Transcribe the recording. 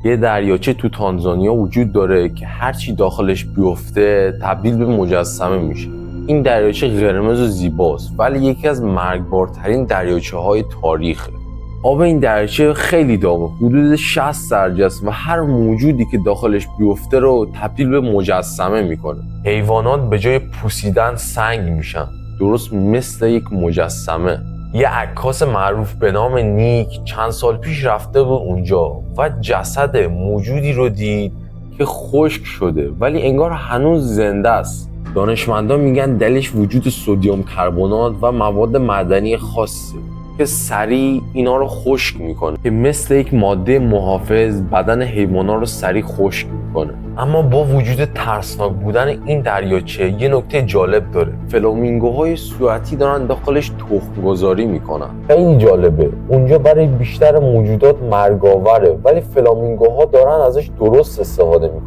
یه دریاچه تو تانزانیا وجود داره که هرچی داخلش بیفته تبدیل به مجسمه میشه. این دریاچه قرمز و زیباست ولی یکی از مرگبارترین دریاچه های تاریخه. آب این دریاچه خیلی داغه، حدود 60 درجه است و هر موجودی که داخلش بیفته رو تبدیل به مجسمه میکنه. حیوانات به جای پوسیدن سنگ میشن، درست مثل یک مجسمه. یه عکاس معروف به نام نیک چند سال پیش رفته بود اونجا و جسد موجودی رو دید که خشک شده ولی انگار هنوز زنده است. دانشمندان میگن دلیلش وجود سدیم کربنات و مواد معدنی خاصه که سریع اینا رو خشک میکنه که مثل یک ماده محافظ بدن حیوانا رو سریع خشک میکنه. اما با وجود ترسناک بودن این دریاچه یه نکته جالب داره. فلامینگوهای صورتی دارن داخلش تخم گذاری میکنن. خیلی جالبه. اونجا برای بیشتر موجودات مرگاوره ولی فلامینگوها دارن ازش درست استفاده میکنن.